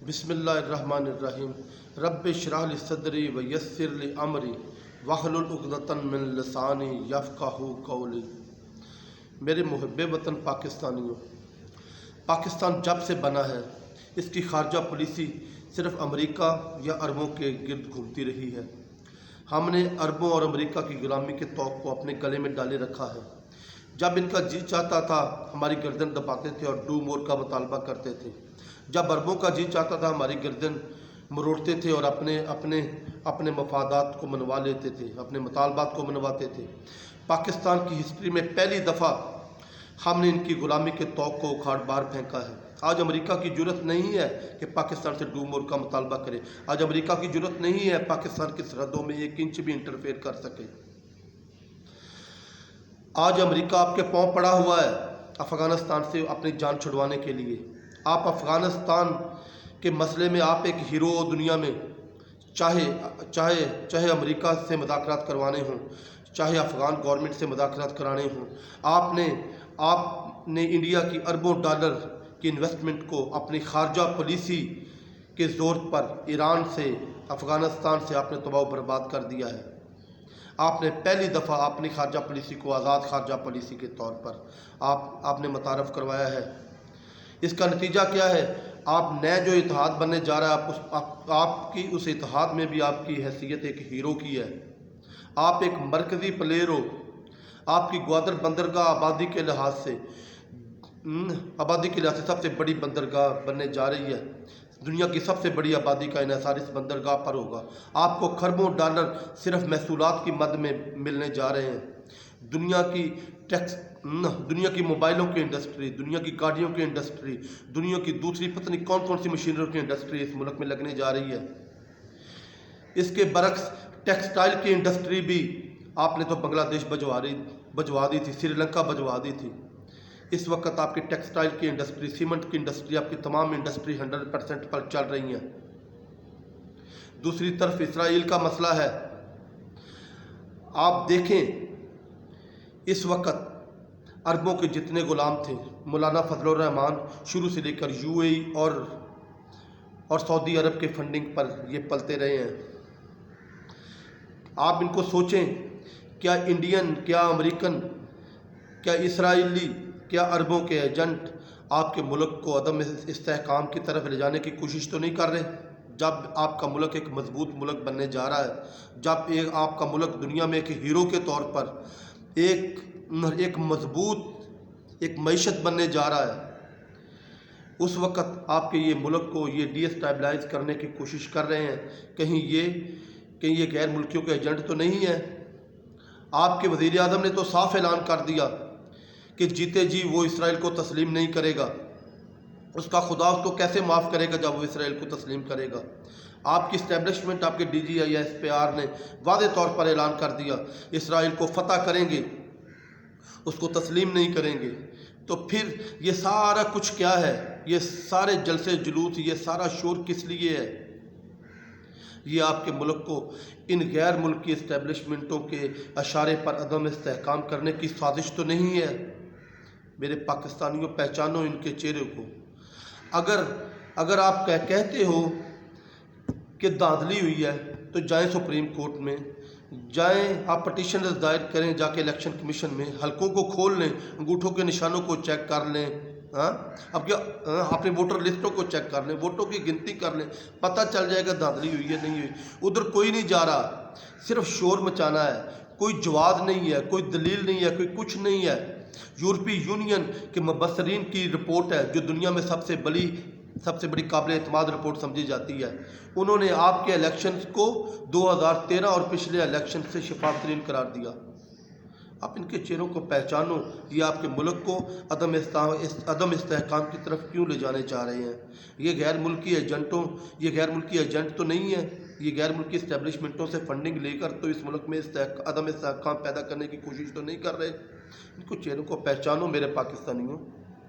بسم اللہ الرحمن الرحیم رب اشرح لی صدری ویسر لی امری واحلل عقدۃ من لسانی یفقہوا قولی۔ میرے محب وطن پاکستانیوں، پاکستان جب سے بنا ہے اس کی خارجہ پالیسی صرف امریکہ یا عربوں کے گرد گھومتی رہی ہے۔ ہم نے عربوں اور امریکہ کی غلامی کے طوق کو اپنے گلے میں ڈالے رکھا ہے۔ جب ان کا جی چاہتا تھا ہماری گردن دباتے تھے اور ڈو مور کا مطالبہ کرتے تھے، جب عربوں کا جی چاہتا تھا ہماری گردن مروڑتے تھے اور اپنے مفادات کو منوا لیتے تھے، اپنے مطالبات کو منواتے تھے۔ پاکستان کی ہسٹری میں پہلی دفعہ ہم نے ان کی غلامی کے طوق کو اکھاڑ باہر پھینکا ہے۔ آج امریکہ کی جرأت نہیں ہے کہ پاکستان سے ڈو مور کا مطالبہ کرے۔ آج امریکہ کی جرأت نہیں ہے پاکستان کی سرحدوں میں 1 انچ بھی انٹرفیئر کر سکے۔ آج امریکہ آپ کے پاؤں پڑا ہوا ہے افغانستان سے اپنی جان چھڑوانے کے لیے۔ آپ افغانستان کے مسئلے میں آپ ایک ہیرو ہو دنیا میں، چاہے امریکہ سے مذاکرات کروانے ہوں، چاہے افغان گورنمنٹ سے مذاکرات کرانے ہوں۔ آپ نے انڈیا کی اربوں ڈالر کی انویسٹمنٹ کو اپنی خارجہ پالیسی کے زور پر ایران سے، افغانستان سے آپ نے تباہ و برباد کر دیا ہے۔ آپ نے پہلی دفعہ اپنی خارجہ پالیسی کو آزاد خارجہ پالیسی کے طور پر آپ نے متعارف کروایا ہے۔ اس کا نتیجہ کیا ہے؟ آپ نئے جو اتحاد بننے جا رہا ہے، آپ کی اس اتحاد میں بھی آپ کی حیثیت ایک ہیرو کی ہے۔ آپ ایک مرکزی پلیئر ہو۔ آپ کی گوادر بندرگاہ آبادی کے لحاظ سے سب سے بڑی بندرگاہ بننے جا رہی ہے۔ دنیا کی سب سے بڑی آبادی کا انحصار اس بندرگاہ پر ہوگا۔ آپ کو کھربوں ڈالر صرف محصولات کی مد میں ملنے جا رہے ہیں۔ دنیا کی موبائلوں کی انڈسٹری، دنیا کی گاڑیوں کی انڈسٹری، دنیا کی دوسری پتہ نہیں کون سی مشینوں کی انڈسٹری اس ملک میں لگنے جا رہی ہے۔ اس کے برعکس ٹیکسٹائل کی انڈسٹری بھی آپ نے تو بنگلہ دیش بجوا دی تھی، سری لنکا بجوا دی تھی۔ اس وقت آپ کی ٹیکسٹائل کی انڈسٹری، سیمنٹ کی انڈسٹری، آپ کی تمام انڈسٹری 100% پر چل رہی ہیں۔ دوسری طرف اسرائیل کا مسئلہ ہے۔ آپ دیکھیں اس وقت عربوں کے جتنے غلام تھے، مولانا فضل الرحمان شروع سے لے کر UAE اور سعودی عرب کے فنڈنگ پر یہ پلتے رہے ہیں۔ آپ ان کو سوچیں، کیا انڈین، کیا امریکن، کیا اسرائیلی، کیا عربوں کے ایجنٹ آپ کے ملک کو عدم استحکام کی طرف لے جانے کی کوشش تو نہیں کر رہے؟ جب آپ کا ملک ایک مضبوط ملک بننے جا رہا ہے، جب آپ کا ملک دنیا میں ایک ہیرو کے طور پر ایک مضبوط ایک معیشت بننے جا رہا ہے، اس وقت آپ کے یہ ملک کو یہ ڈی اسٹیبلائز کرنے کی کوشش کر رہے ہیں۔ کہیں یہ غیر ملکیوں کے ایجنٹ تو نہیں ہیں؟ آپ کے وزیر اعظم نے تو صاف اعلان کر دیا کہ جیتے جی وہ اسرائیل کو تسلیم نہیں کرے گا۔ اس کا خدا اس کو کیسے معاف کرے گا جب وہ اسرائیل کو تسلیم کرے گا؟ آپ کی اسٹیبلشمنٹ، آپ کے DGISPR نے واضح طور پر اعلان کر دیا اسرائیل کو فتح کریں گے، اس کو تسلیم نہیں کریں گے۔ تو پھر یہ سارا کچھ کیا ہے؟ یہ سارے جلسے جلوس، یہ سارا شور کس لیے ہے؟ یہ آپ کے ملک کو ان غیر ملکی اسٹیبلشمنٹوں کے اشارے پر عدم استحکام کرنے کی سازش تو نہیں ہے؟ میرے پاکستانیوں، پہچانو ان کے چہرے کو۔ اگر آپ کہتے ہو کہ دھاندلی ہوئی ہے تو جائیں سپریم کورٹ میں، جائیں آپ پٹیشن دائر کریں، جا کے الیکشن کمیشن میں حلقوں کو کھول لیں، انگوٹھوں کے نشانوں کو چیک کر لیں، اب کیا اپنے ووٹر لسٹوں کو چیک کر لیں، ووٹوں کی گنتی کر لیں، پتہ چل جائے گا دھاندلی ہوئی ہے نہیں ہوئی۔ ادھر کوئی نہیں جا رہا، صرف شور مچانا ہے۔ کوئی جواب نہیں ہے، کوئی دلیل نہیں ہے، کوئی کچھ نہیں ہے۔ یورپی یونین کے مبصرین کی رپورٹ ہے جو دنیا میں سب سے بڑی قابل اعتماد رپورٹ سمجھی جاتی ہے۔ انہوں نے آپ کے الیکشنز کو 2013 اور پچھلے الیکشن سے شفاف ترین قرار دیا۔ آپ ان کے چہروں کو پہچانو، یہ آپ کے ملک کو عدم استحکام کی طرف کیوں لے جانے چاہ رہے ہیں؟ یہ غیر ملکی ایجنٹ تو نہیں ہے، یہ غیر ملکی اسٹیبلشمنٹوں سے فنڈنگ لے کر تو اس ملک میں عدم استحکام پیدا کرنے کی کوشش تو نہیں کر رہے؟ ان کو چہروں کو پہچانو میرے پاکستانیوں۔